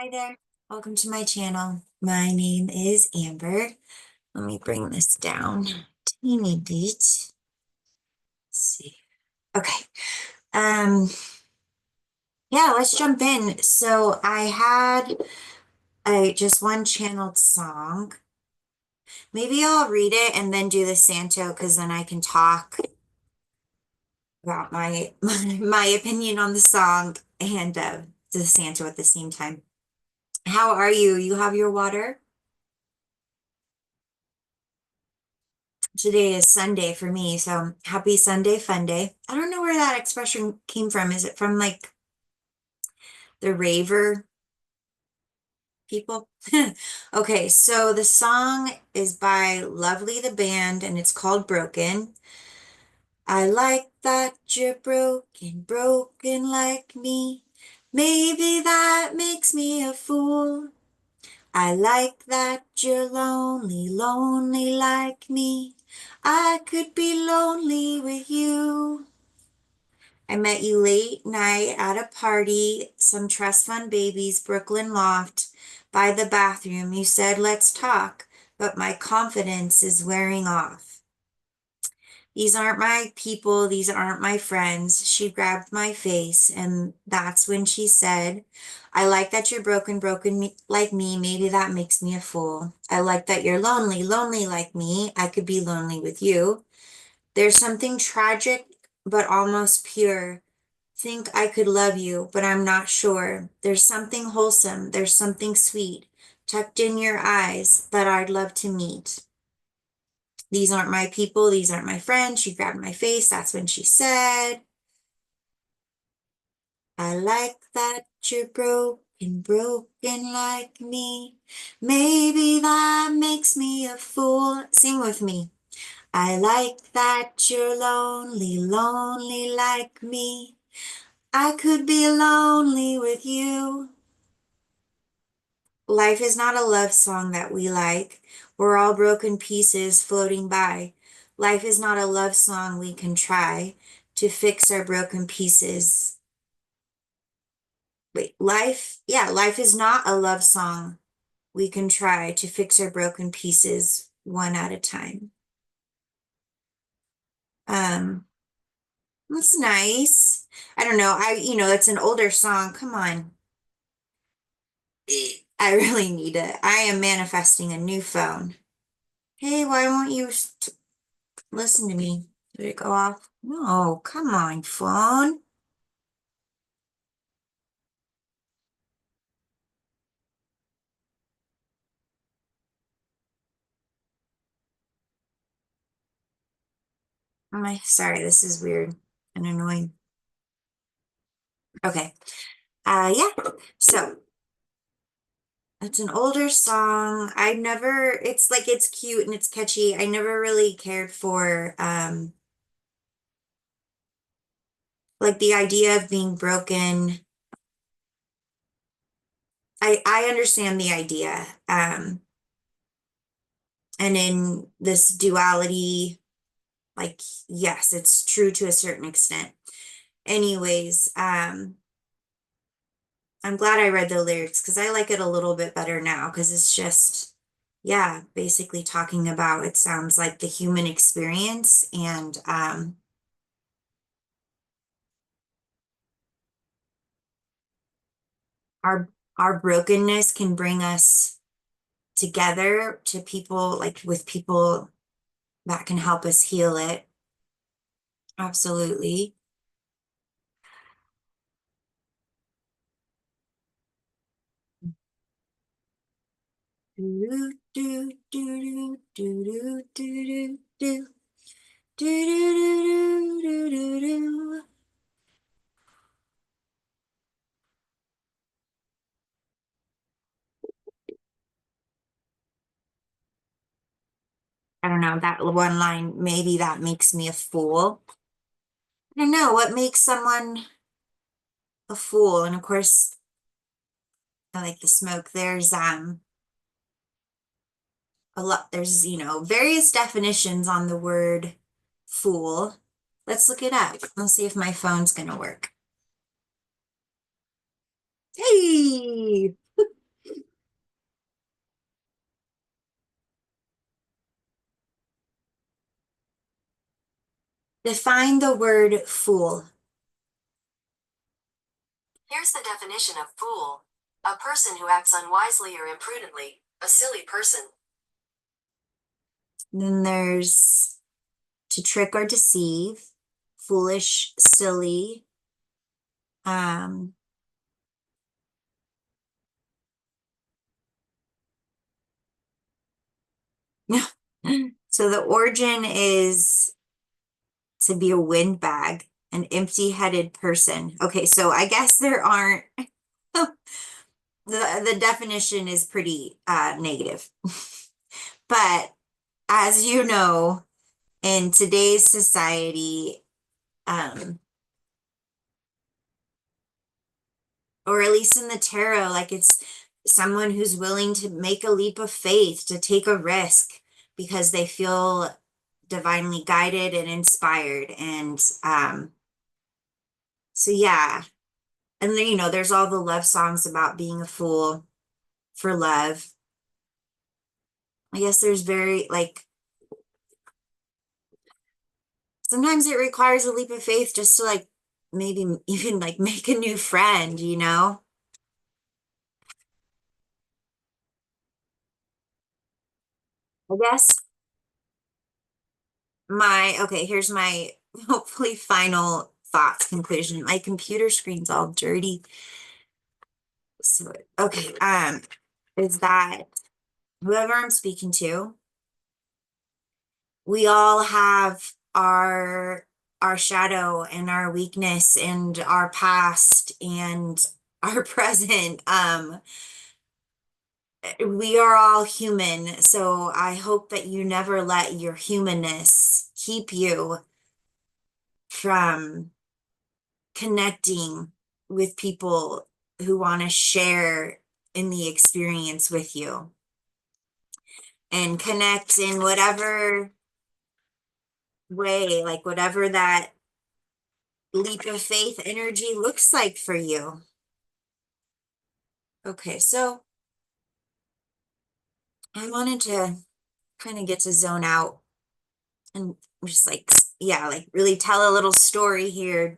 Hi there. Welcome to my channel. My name is Amber. Let me bring this down a teeny bit. Let's see. Okay. Um, yeah, let's jump in. So I had a just one channeled song. Maybe I'll read it and then do the Santo because then I can talk about my opinion on the song and the Santo at the same time. How are you? You have your water? Today is Sunday for me, so happy Sunday, fun day. I don't know where that expression came from. Is it from like the raver people? Okay, so the song is by Lovely the Band and it's called Broken. I like that you're broken, broken like me. Maybe that makes me a fool. I like that you're lonely, lonely like me. I could be lonely with you. I met you late night at a party, some trust fund babies, Brooklyn loft. By the bathroom, you said, let's talk, but my confidence is wearing off. These aren't my people, these aren't my friends. She grabbed my face, and that's when she said, I like that you're broken, like me. Maybe that makes me a fool. I like that you're lonely, lonely like me. I could be lonely with you. There's something tragic, but almost pure. Think I could love you, but I'm not sure. There's something wholesome, there's something sweet, tucked in your eyes that I'd love to meet. These aren't my people, these aren't my friends. She grabbed my face, that's when she said, I like that you're broken, broken like me. Maybe that makes me a fool. Sing with me. I like that you're lonely, lonely like me. I could be lonely with you. Life is not a love song that we like. We're all broken pieces floating by. Life is not a love song we can try to fix our broken pieces. Wait, life is not a love song we can try to fix our broken pieces one at a time. Um, that's nice. I don't know. It's an older song. Come on. I really need it. I am manifesting a new phone. Hey, why won't you listen to me? Did it go off? No, come on, phone. Sorry, this is weird and annoying. Okay. Yeah. So it's an older song. It's like it's cute and it's catchy. I never really cared for like the idea of being broken. I understand the idea. And in this duality, like yes, it's true to a certain extent. Anyways, I'm glad I read the lyrics because I like it a little bit better now because it's just, yeah, basically talking about it sounds like the human experience and our our brokenness can bring us together to people like with people that can help us heal it. Absolutely. Do, do, do, do, do, do, do, do, do, do, do, do, do, do. I don't know, that one line, maybe that makes me a fool. I don't know what makes someone a fool. And of course, I like the smoke. There's, various definitions on the word fool. Let's look it up. Let's see if my phone's gonna work. Hey! Define the word fool. Here's the definition of fool: a person who acts unwisely or imprudently, a silly person. Then there's to trick or deceive, foolish, silly. Um, so the origin is to be a windbag, an empty-headed person. Okay, so I guess there aren't the definition is pretty negative. But as you know, in today's society, um, or at least in the tarot, like it's someone who's willing to make a leap of faith, to take a risk because they feel divinely guided and inspired. And so, yeah. And then, there's all the love songs about being a fool for love. I guess there's very, like, sometimes it requires a leap of faith just to, like, maybe even, like, make a new friend, you know? I guess okay, here's my hopefully final thoughts, conclusion. My computer screen's all dirty. So, okay, is that whoever I'm speaking to, we all have our shadow and our weakness and our past and our present. We are all human, so I hope that you never let your humanness keep you from connecting with people who want to share in the experience with you and connect in whatever way, like whatever that leap of faith energy looks like for you. Okay, so I wanted to kind of get to zone out and just like, yeah, like really tell a little story here,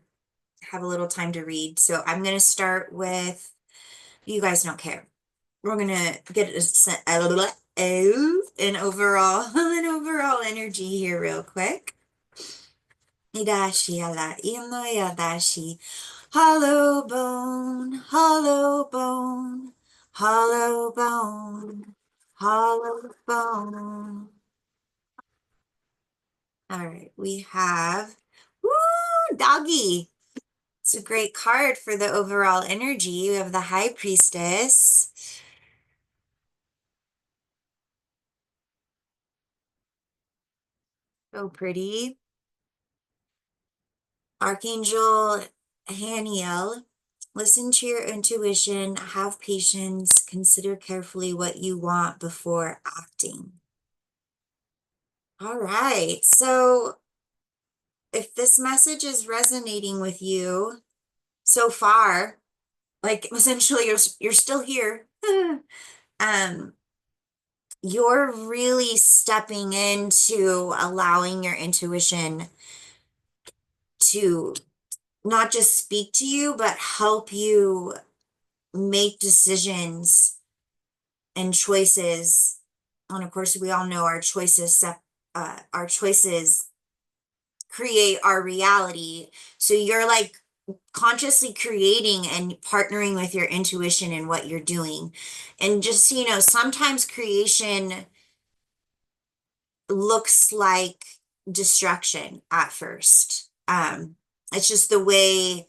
have a little time to read. So I'm going to start with, you guys don't care. We're going to get an overall, an overall energy here real quick. Idashi ala ino yadashi. Hollow bone, hollow bone, hollow bone, hollow bone. All right, we have, woo, doggy. It's a great card for the overall energy. We have the High Priestess. So pretty. Archangel Haniel. Listen to your intuition, have patience, consider carefully what you want before acting. All right. So if this message is resonating with you so far, like essentially you're still here. um, you're really stepping into allowing your intuition to not just speak to you, but help you make decisions and choices. And of course, we all know our choices create our reality. So you're like consciously creating and partnering with your intuition and what you're doing. And just, sometimes creation looks like destruction at first. It's just the way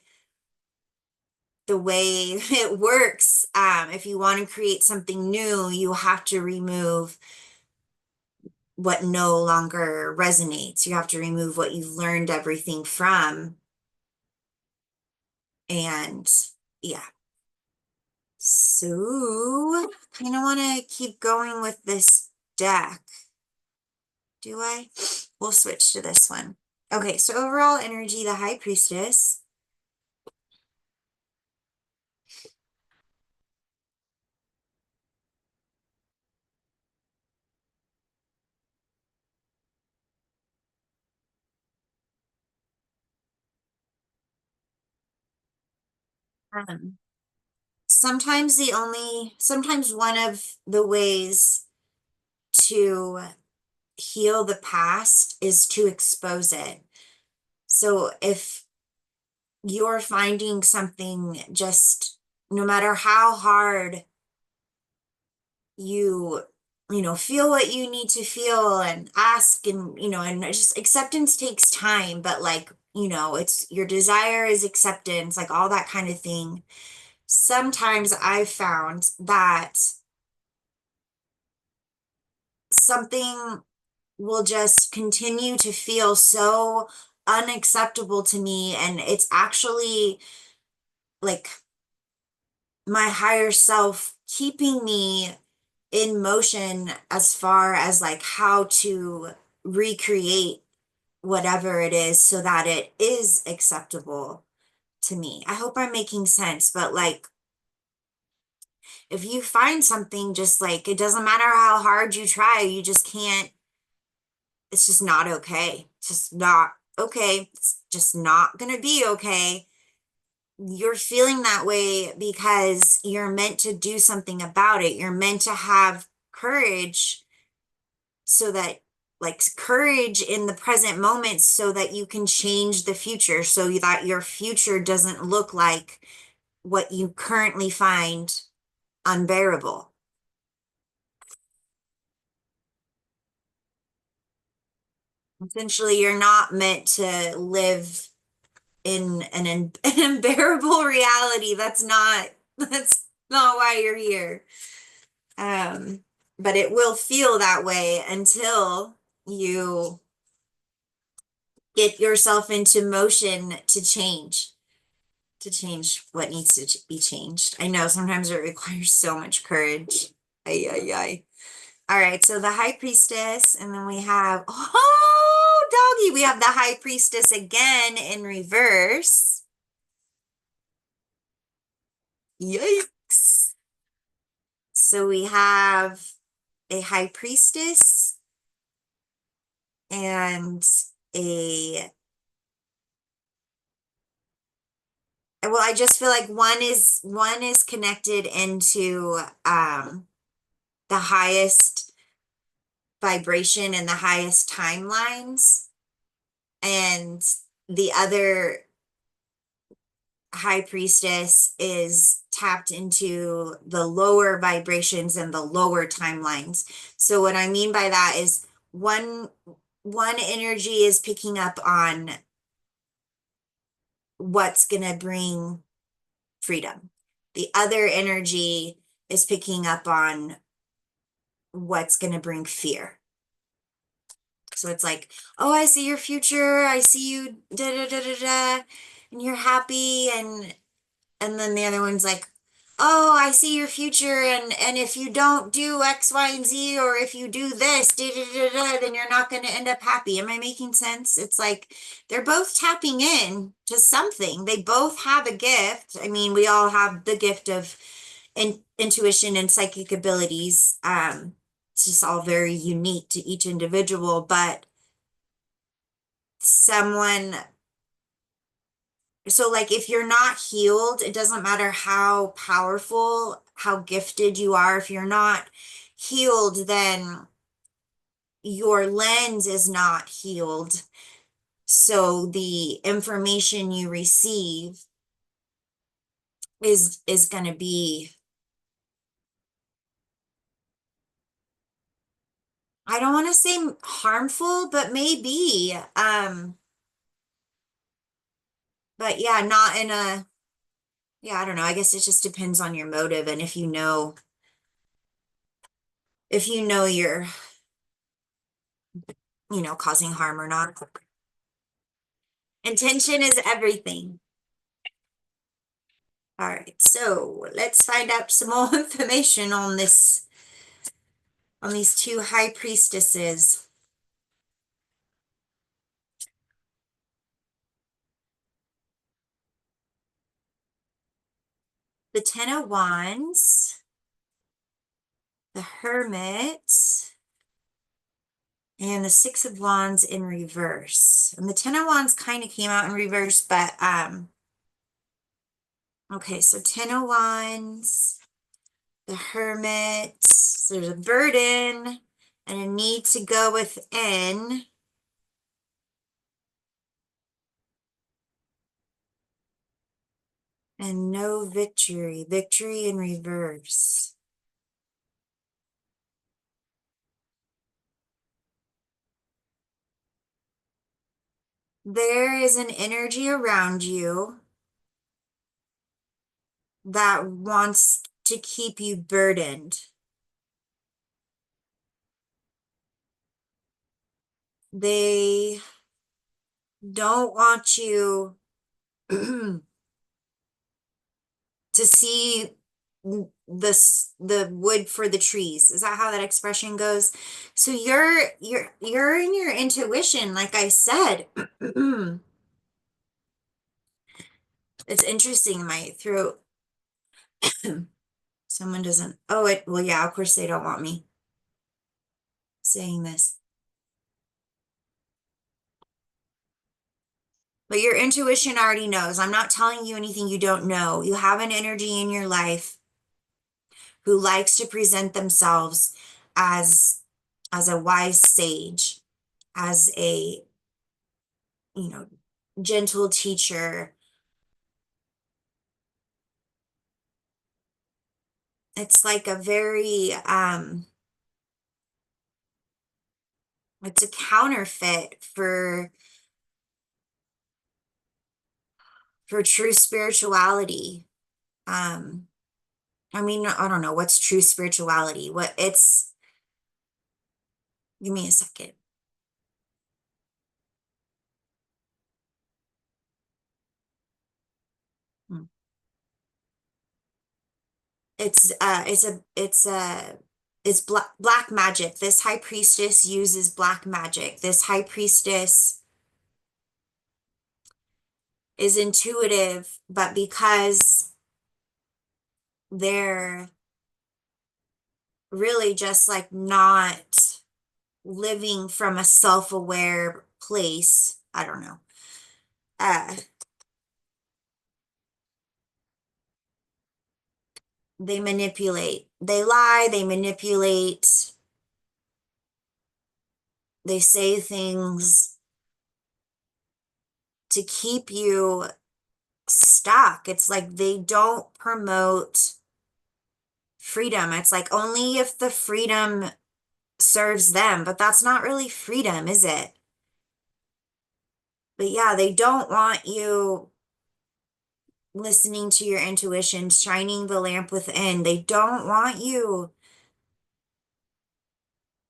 it works. If you want to create something new, you have to remove what no longer resonates. You have to remove what you've learned everything from. And yeah. So kind of want to keep going with this deck. Do I? We'll switch to this one. Okay, so overall energy, the High Priestess. Um, sometimes one of the ways to heal the past is to expose it. So if you're finding something, just no matter how hard you feel what you need to feel and ask, and and just acceptance takes time, but like, it's your desire is acceptance, like all that kind of thing. Sometimes I've found that something will just continue to feel so unacceptable to me, and it's actually like my higher self keeping me in motion as far as like how to recreate whatever it is so that it is acceptable to me. I hope I'm making sense, but like if you find something, just like it doesn't matter how hard you try, you just can't, it's just not okay. It's just not okay. It's just not gonna be okay. You're feeling that way because you're meant to do something about it. You're meant to have courage, so that, like, courage in the present moment so that you can change the future, so that your future doesn't look like what you currently find unbearable. Essentially, you're not meant to live in an unbearable reality. That's not why you're here. Um, but it will feel that way until you get yourself into motion to change what needs to be changed. I know sometimes it requires so much courage. Ay, ay, ay. All right, so the high priestess, and then we have, oh, doggy, we have the high priestess again in reverse. Yikes. So we have a high priestess and a, well, I just feel like one is connected into the highest vibration and the highest timelines, and the other high priestess is tapped into the lower vibrations and the lower timelines. So what I mean by that is one energy is picking up on what's going to bring freedom. The other energy is picking up on what's going to bring fear. So it's like, oh, I see your future. I see you da da da da da, and you're happy, and then the other one's like, oh, I see your future, and if you don't do X, Y, and Z, or if you do this, da da da da, then you're not going to end up happy. Am I making sense? It's like they're both tapping in to something. They both have a gift. I mean, we all have the gift of intuition and psychic abilities. It's just all very unique to each individual, but someone, so like if you're not healed, it doesn't matter how powerful, how gifted you are. If you're not healed, then your lens is not healed. So the information you receive is going to be, I don't want to say harmful, but maybe but yeah, not in a, yeah, I don't know. I guess it just depends on your motive, and if you know you're, causing harm or not. Intention is everything. All right, so let's find out some more information on these two high priestesses. The Ten of Wands, the Hermit, and the Six of Wands in reverse. And the Ten of Wands kind of came out in reverse, but Okay, so 10 of Wands, the Hermit, so there's a burden and a need to go within. And no victory, victory in reverse. There is an energy around you that wants to keep you burdened. They don't want you to see the wood for the trees. Is that how that expression goes? So you're in your intuition, like I said. It's interesting in my throat. Someone doesn't, oh, it, well, yeah, of course they don't want me saying this. But your intuition already knows. I'm not telling you anything you don't know. You have an energy in your life who likes to present themselves as as a wise sage, as a, you know, gentle teacher. It's like a very it's a counterfeit for true spirituality. Um I mean, I don't know what's true spirituality. What it's, give me a second. Hmm. It's black magic. This high priestess uses black magic. This high priestess is intuitive, but because they're really just like not living from a self-aware place, I don't know. Uh, they manipulate. They lie, they manipulate, they say things to keep you stuck. It's like they don't promote freedom. It's like only if the freedom serves them, but that's not really freedom, is it? But yeah, they don't want you listening to your intuition, shining the lamp within. They don't want you.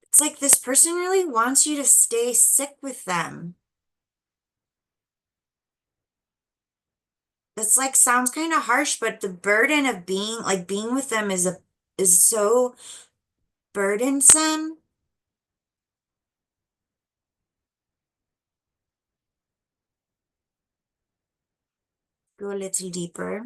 It's like this person really wants you to stay sick with them. It's like sounds kind of harsh, but the burden of being with them is so burdensome. Go a little deeper.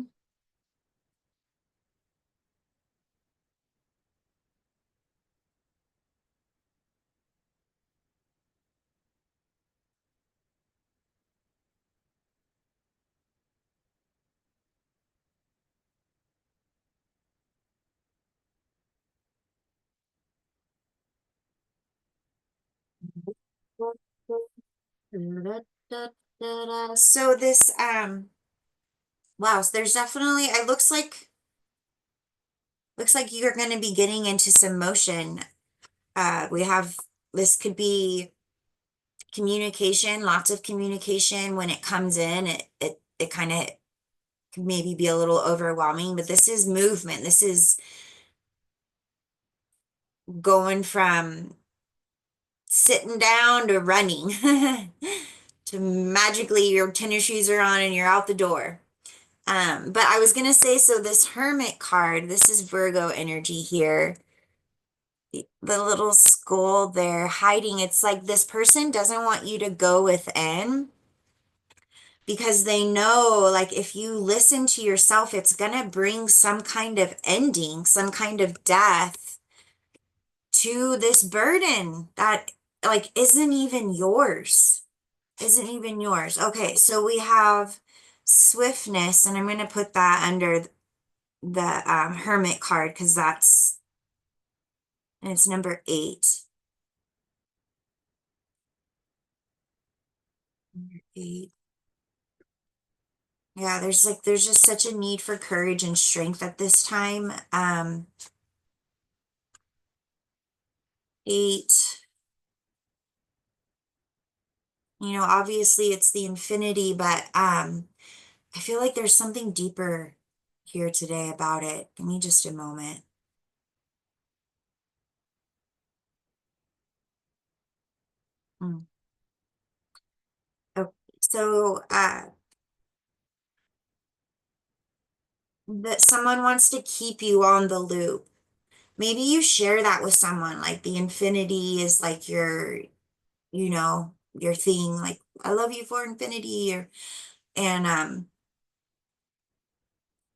So this wow, so there's definitely it looks like you're going to be getting into some motion. We have this could be communication, lots of communication when it comes in. It kind of could maybe be a little overwhelming, but this is movement. This is going from sitting down to running to magically your tennis shoes are on and you're out the door. But I was gonna say, so this Hermit card, this is Virgo energy here. The little skull there hiding, it's like this person doesn't want you to go within because they know, like, if you listen to yourself, it's gonna bring some kind of ending, some kind of death to this burden that, like, isn't even yours. Isn't even yours. Okay, so we have swiftness, and I'm going to put that under the hermit card because that's, and it's number 8. Number 8. Yeah, there's just such a need for courage and strength at this time. 8, obviously it's the infinity, but I feel like there's something deeper here today about it. Give me just a moment. Mm. Oh, so that someone wants to keep you on the loop. Maybe you share that with someone, like the infinity is like your thing, like I love you for infinity, or and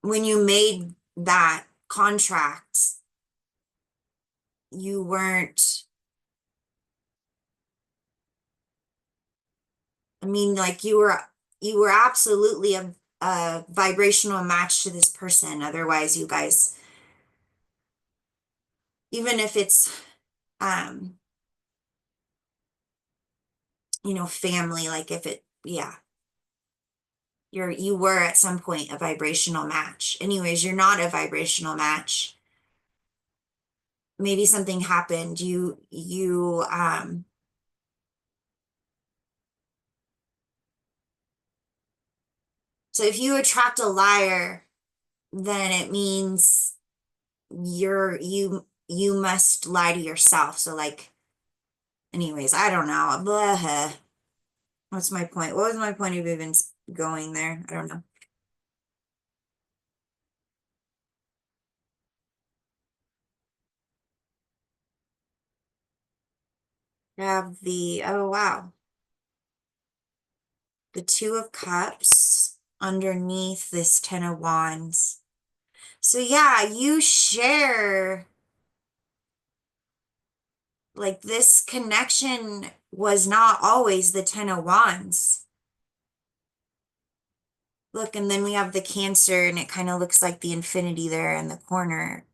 when you made that contract, you weren't, I mean, like you were absolutely a vibrational match to this person. Otherwise, you guys, even if it's um, family, like if it, yeah, you were at some point a vibrational match. Anyways, you're not a vibrational match. Maybe something happened. So if you attract a liar, then it means you must lie to yourself. So like, anyways, I don't know. Blah. What's my point? What was my point of even going there? I don't know. I have oh wow, the Two of Cups underneath this Ten of Wands. So yeah, you share, like, this connection was not always the Ten of Wands. Look, and then we have the Cancer, and it kind of looks like the infinity there in the corner.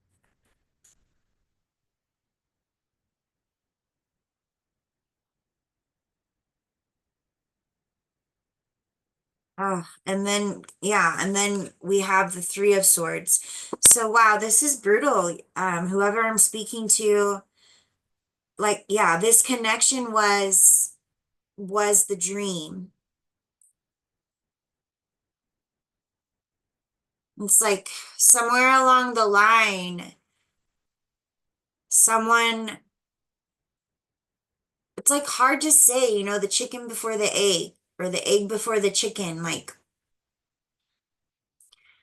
Oh, and then, yeah, and then we have the Three of Swords. So, wow, this is brutal. Whoever I'm speaking to, like, yeah, this connection was the dream. It's like somewhere along the line, someone, it's like hard to say, the chicken before the egg or the egg before the chicken, like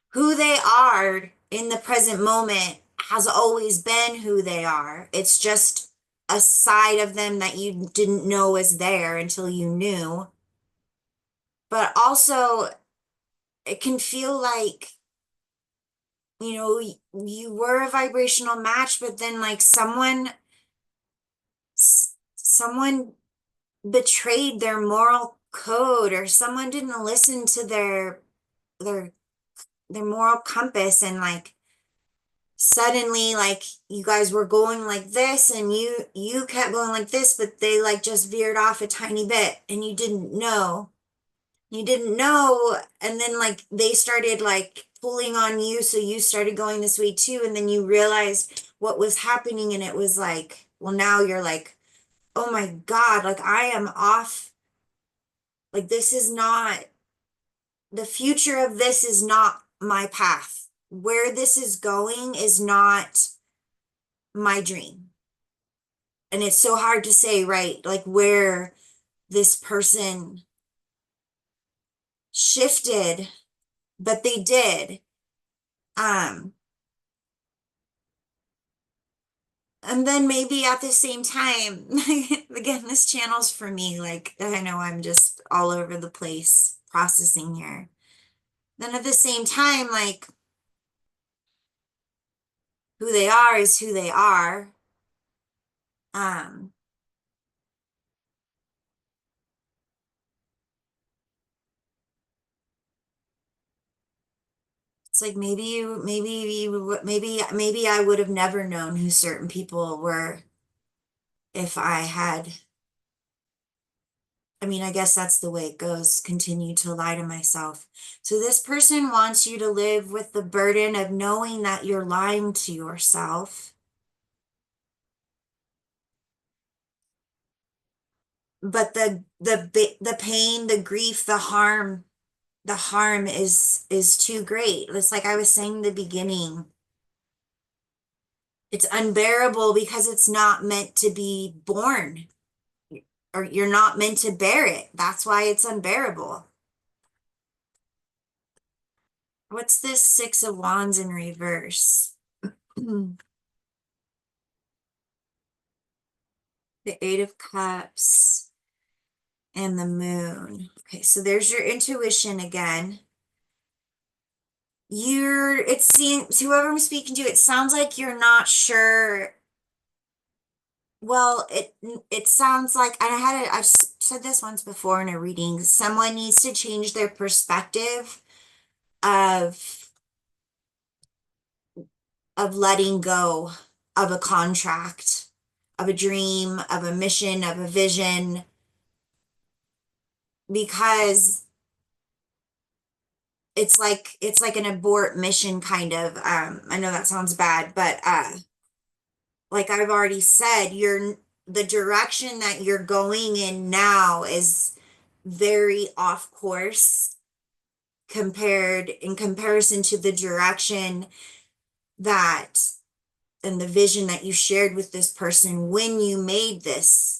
who they are in the present moment has always been who they are. It's just a side of them that you didn't know was there until you knew. But also, it can feel like, you were a vibrational match, but then like someone betrayed their moral code, or someone didn't listen to their their moral compass, and like suddenly, like, you guys were going like this and you kept going like this, but they like just veered off a tiny bit and you didn't know, and then like they started like pulling on you, so you started going this way too, and then you realized what was happening, and it was like, well, now you're like, oh my God, like I am off, like this is not, the future of this is not my path, where this is going is not my dream. And it's so hard to say, right, like where this person shifted, but they did. um and then maybe at the same time, again, this channel's for me, like I know I'm just all over the place processing here. Then at the same time, like, who they are is who they are. um like maybe I would have never known who certain people were if I had. I mean, I guess that's the way it goes. Continue to lie to myself. So this person wants you to live with the burden of knowing that you're lying to yourself, but the pain, the grief, the harm is too great. It's like I was saying in the beginning. It's unbearable because it's not meant to be borne, or you're not meant to bear it. That's why it's unbearable. What's this Six of Wands in reverse? The Eight of Cups and the Moon. Okay, so there's your intuition again. It seems, whoever I'm speaking to, it sounds like you're not sure. Well, it sounds like, and I've said this once before in a reading, someone needs to change their perspective of letting go of a contract, of a dream, of a mission, of a vision, because it's like an abort mission kind of. I know that sounds bad, but like I've already said, the direction that you're going in now is very off course compared in comparison to the direction that and the vision that you shared with this person when you made this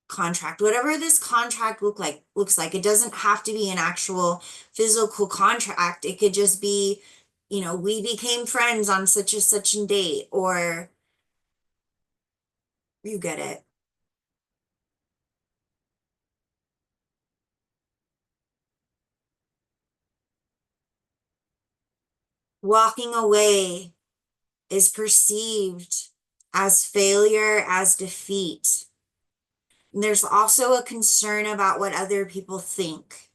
contract, whatever this contract looks like. It doesn't have to be an actual physical contract. It could just be, we became friends on such and such a date, or you get it. Walking away is perceived as failure, as defeat. And there's also a concern about what other people think.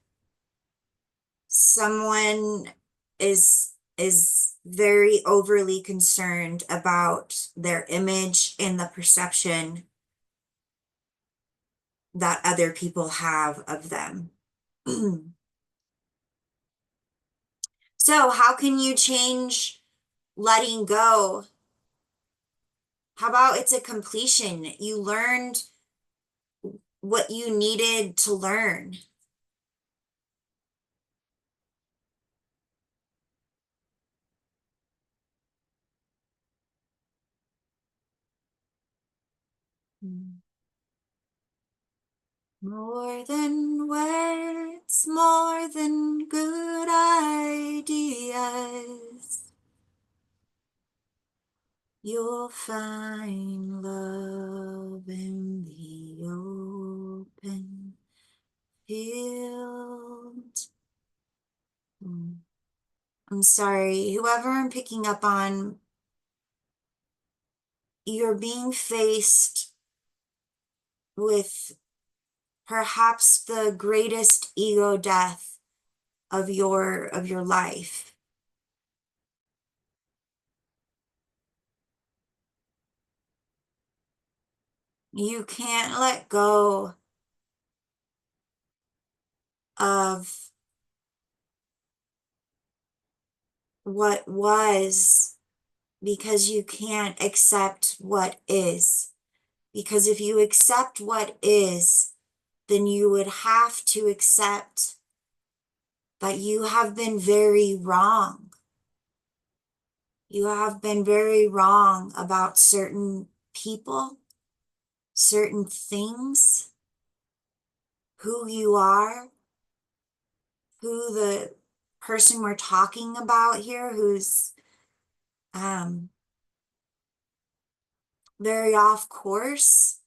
Someone is very overly concerned about their image and the perception that other people have of them. So how can you change letting go? How about it's a completion? You learned what you needed to learn. More than words, more than good ideas. You'll find love in the open field. I'm sorry, whoever I'm picking up on, you're being faced with perhaps the greatest ego death of your life. You can't let go of what was because you can't accept what is. Because if you accept what is, then you would have to accept that you have been very wrong. You have been very wrong about certain people, certain things, who you are, who the person we're talking about here, who's um, very off course.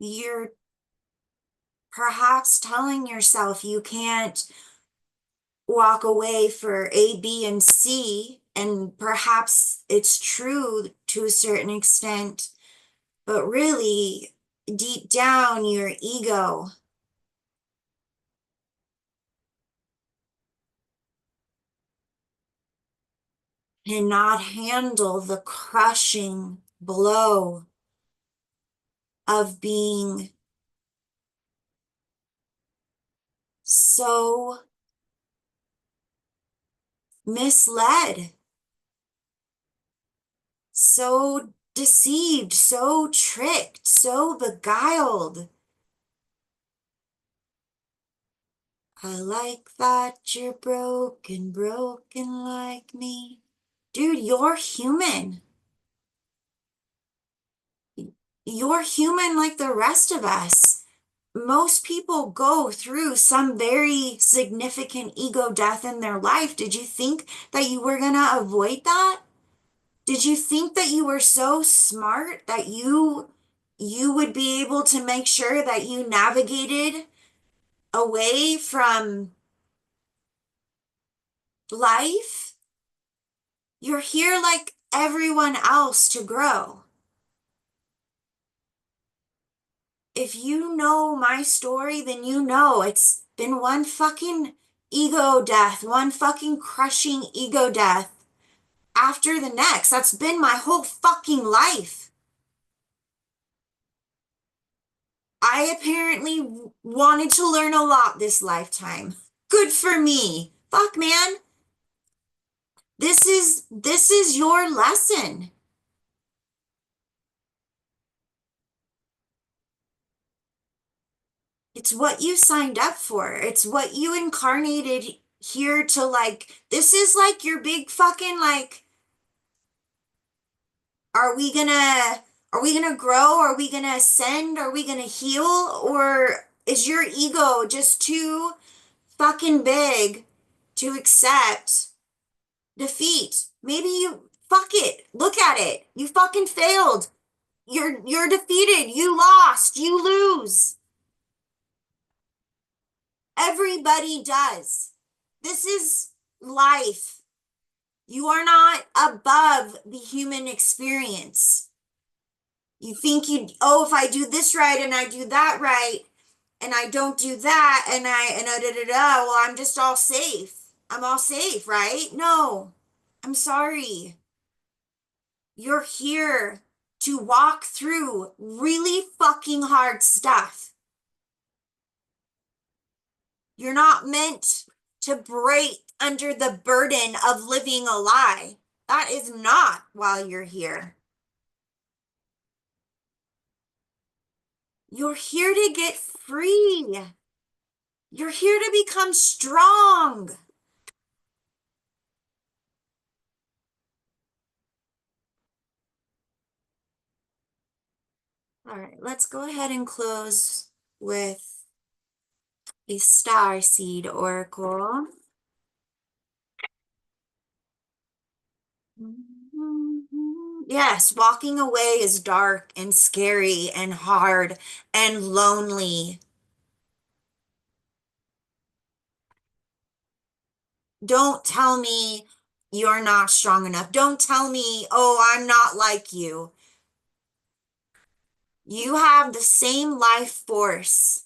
You're perhaps telling yourself you can't walk away for A, B, and C, and perhaps it's true to a certain extent, but really, deep down, your ego cannot handle the crushing blow of being so misled, so deceived, so tricked, so beguiled. I like that you're broken, broken like me. Dude, you're human. You're human like the rest of us. Most people go through some very significant ego death in their life. Did you think that you were going to avoid that? Did you think that you were so smart that you would be able to make sure that you navigated away from life? You're here like everyone else to grow. If you know my story, then you know it's been one fucking ego death, one fucking crushing ego death after the next. That's been my whole fucking life. I apparently wanted to learn a lot this lifetime. Good for me. Fuck, man. This is your lesson. It's what you signed up for. It's what you incarnated here to like. This is like your big fucking like, are we gonna are we gonna grow? Are we gonna ascend? Are we gonna heal? Or is your ego just too fucking big to accept defeat? Maybe you fuck it. Look at it. You fucking failed. You're defeated. You lost. You lose. Everybody does. This is life. You are not above the human experience. You think oh, if I do this right and I do that right and I don't do that and da da da, well, I'm just all safe. I'm all safe, right? No, I'm sorry. You're here to walk through really fucking hard stuff. You're not meant to break under the burden of living a lie. That is not while you're here. You're here to get free. You're here to become strong. All right, let's go ahead and close with a star seed oracle. Yes, walking away is dark and scary and hard and lonely. Don't tell me you're not strong enough. Don't tell me, oh, I'm not like you. You have the same life force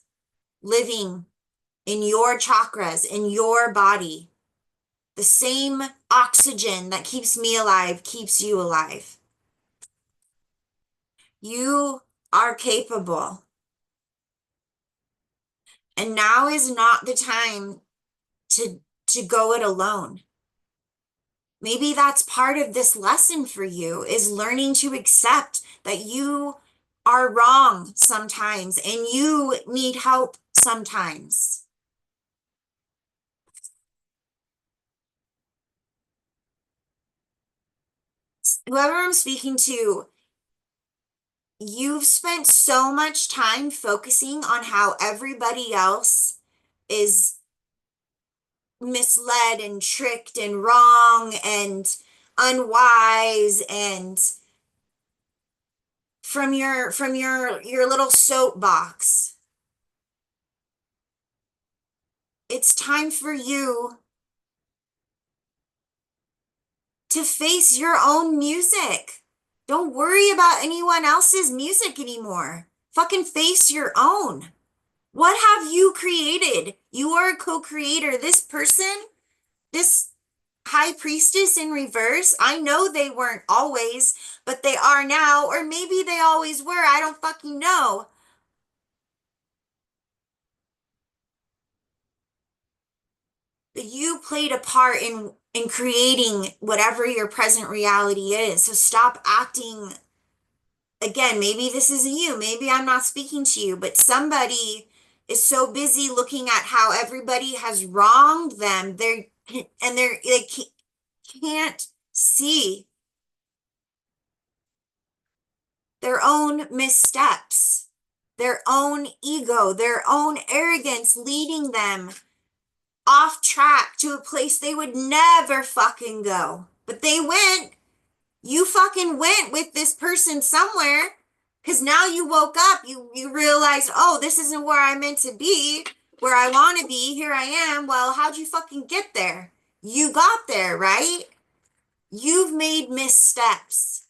living in your chakras, in your body. The same oxygen that keeps me alive keeps you alive. You are capable. And now is not the time to go it alone. Maybe that's part of this lesson for you is learning to accept that you are wrong sometimes and you need help sometimes. Whoever I'm speaking to, you've spent so much time focusing on how everybody else is misled and tricked and wrong and unwise and from your little soapbox. It's time for you to face your own music. Don't worry about anyone else's music anymore. Fucking face your own. What have you created? You are a co-creator. This person, this high priestess in reverse. I know they weren't always, but they are now, or maybe they always were. I don't fucking know. But you played a part in creating whatever your present reality is. So stop acting again. Maybe this isn't you. Maybe I'm not speaking to you, but somebody is so busy looking at how everybody has wronged them. They can't see their own missteps, their own ego, their own arrogance leading them off track to a place they would never fucking go. But they went. You fucking went with this person somewhere because now you woke up. You realized, oh, this isn't where I meant to be, where I want to be. Here I am. Well, how'd you fucking get there? You got there, right? You've made missteps.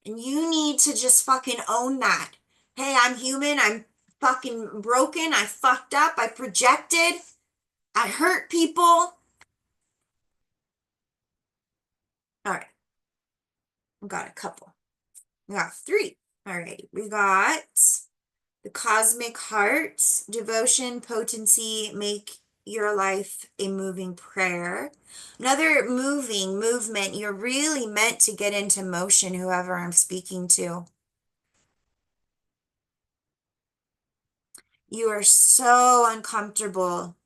And you need to just fucking own that. Hey, I'm human. I'm fucking broken. I fucked up. I projected. I hurt people. All right. We got a couple. We got three. All right. We got the cosmic heart, devotion, potency, make your life a moving prayer. Another moving movement. You're really meant to get into motion, whoever I'm speaking to. You are so uncomfortable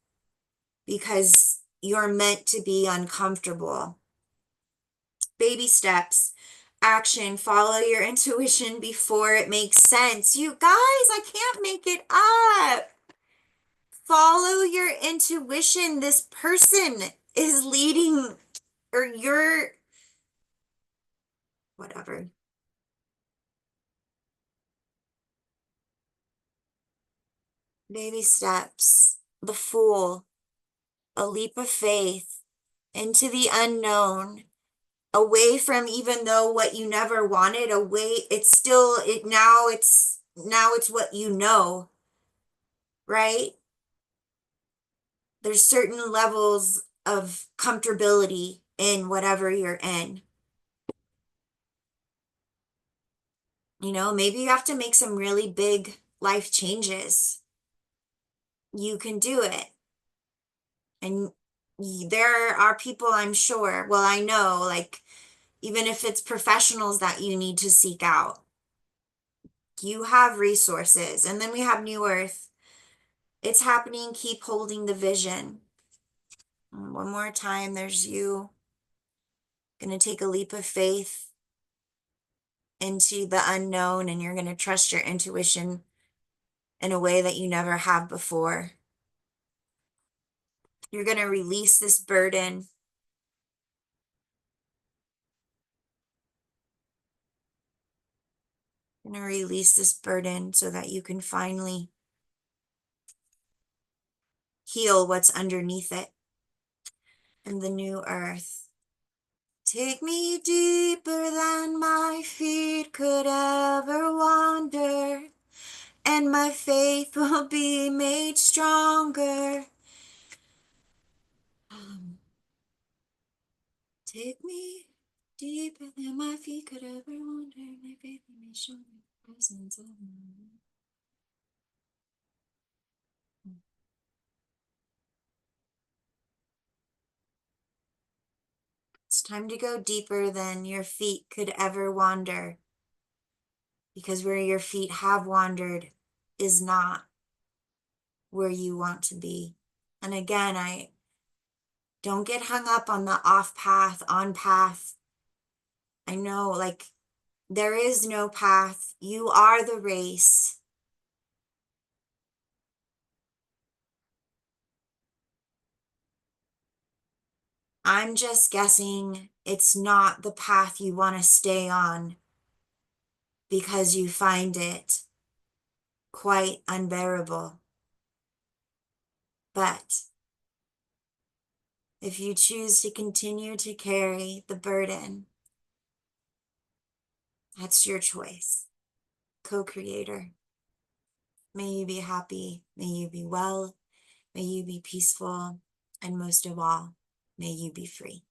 because you're meant to be uncomfortable. Baby steps, action, follow your intuition before it makes sense. You guys, I can't make it up. Follow your intuition. This person is leading, or you're, whatever. Baby steps, the fool, a leap of faith into the unknown, away from even though what you never wanted, away, it's still, now it's what you know, right? There's certain levels of comfortability in whatever you're in. Maybe you have to make some really big life changes. You can do it. And there are people, I'm sure, well, I know, like, even if it's professionals that you need to seek out, you have resources. And then we have New Earth. It's happening. Keep holding the vision. One more time, there's you going to take a leap of faith into the unknown, and you're going to trust your intuition in a way that you never have before. You're going to release this burden. You're going to release this burden so that you can finally heal what's underneath it in the new earth. Take me deeper than my feet could ever wander, and my faith will be made stronger. Take me deeper than my feet could ever wander, my faith will be made stronger. Presence of mind. It's time to go deeper than your feet could ever wander, because where your feet have wandered is not where you want to be. And again, I don't get hung up on the off path, on path. I know, like, there is no path. You are the race. I'm just guessing it's not the path you want to stay on because you find it quite unbearable. But if you choose to continue to carry the burden, that's your choice. Co-creator. May you be happy. May you be well. May you be peaceful. And most of all, may you be free.